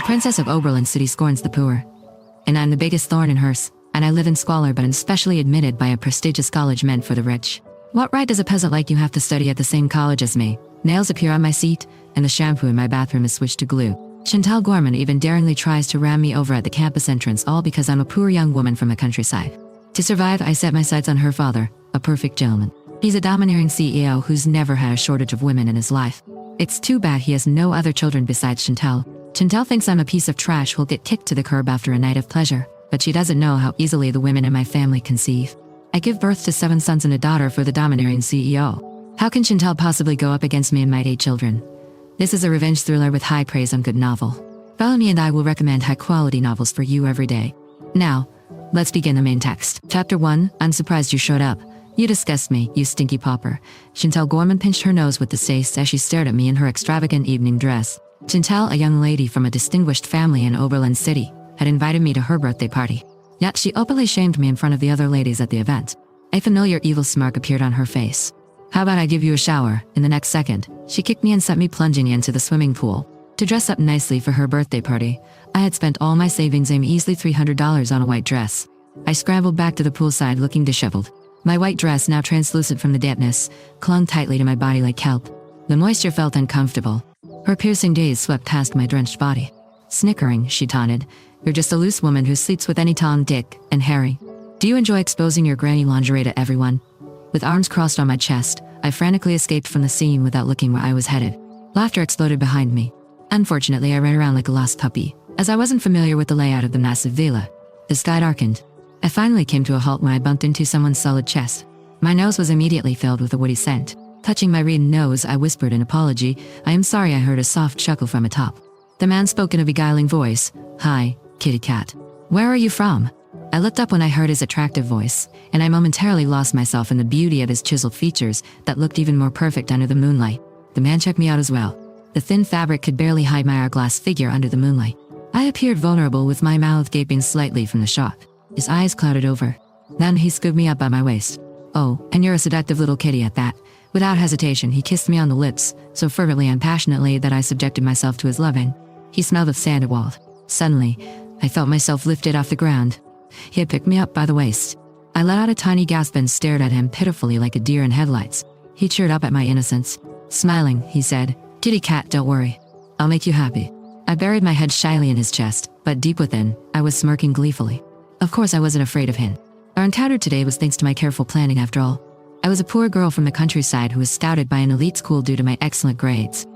The princess of Oberlin City scorns the poor. And I'm the biggest thorn in hers, and I live in squalor but am specially admitted by a prestigious college meant for the rich. What right does a peasant like you have to study at the same college as me? Nails appear on my seat, and the shampoo in my bathroom is switched to glue. Chantal Gorman even daringly tries to ram me over at the campus entrance, all because I'm a poor young woman from the countryside. To survive, I set my sights on her father, a perfect gentleman. He's a domineering CEO who's never had a shortage of women in his life. It's too bad he has no other children besides Chantal. Chantal thinks I'm a piece of trash who'll get kicked to the curb after a night of pleasure, but she doesn't know how easily the women in my family conceive. I give birth to 7 sons and a daughter for the domineering CEO. How can Chantal possibly go up against me and my 8 children? This is a revenge thriller with high praise on good novel. Follow me and I will recommend high-quality novels for you every day. Now, let's begin the main text. Chapter 1, I'm surprised you showed up. You disgust me, you stinky pauper. Chantal Gorman pinched her nose with distaste as she stared at me in her extravagant evening dress. Chantal, a young lady from a distinguished family in Oberlin City, had invited me to her birthday party. Yet she openly shamed me in front of the other ladies at the event. A familiar evil smirk appeared on her face. How about I give you a shower? In the next second, she kicked me and sent me plunging into the swimming pool. To dress up nicely for her birthday party, I had spent all my savings and easily $300 on a white dress. I scrambled back to the poolside looking disheveled. My white dress, now translucent from the dampness, clung tightly to my body like kelp. The moisture felt uncomfortable. Her piercing gaze swept past my drenched body. Snickering, she taunted, "You're just a loose woman who sleeps with any Tom, Dick, and Harry. Do you enjoy exposing your granny lingerie to everyone?" With arms crossed on my chest, I frantically escaped from the scene without looking where I was headed. Laughter exploded behind me. Unfortunately, I ran around like a lost puppy, as I wasn't familiar with the layout of the massive villa. The sky darkened. I finally came to a halt when I bumped into someone's solid chest. My nose was immediately filled with a woody scent. Touching my reed nose, I whispered an apology. "I am sorry." I heard a soft chuckle from atop. The man spoke in a beguiling voice. "Hi, kitty cat. Where are you from?" I looked up when I heard his attractive voice, and I momentarily lost myself in the beauty of his chiseled features that looked even more perfect under the moonlight. The man checked me out as well. The thin fabric could barely hide my hourglass figure under the moonlight. I appeared vulnerable with my mouth gaping slightly from the shock. His eyes clouded over. Then he scooped me up by my waist. "Oh, and you're a seductive little kitty at that." Without hesitation, he kissed me on the lips, so fervently and passionately that I subjected myself to his loving. He smelled of sandalwood. Suddenly, I felt myself lifted off the ground. He had picked me up by the waist. I let out a tiny gasp and stared at him pitifully like a deer in headlights. He cheered up at my innocence. Smiling, he said, "Kitty cat, don't worry. I'll make you happy." I buried my head shyly in his chest, but deep within, I was smirking gleefully. Of course I wasn't afraid of him. Our encounter today was thanks to my careful planning after all. I was a poor girl from the countryside who was scouted by an elite school due to my excellent grades.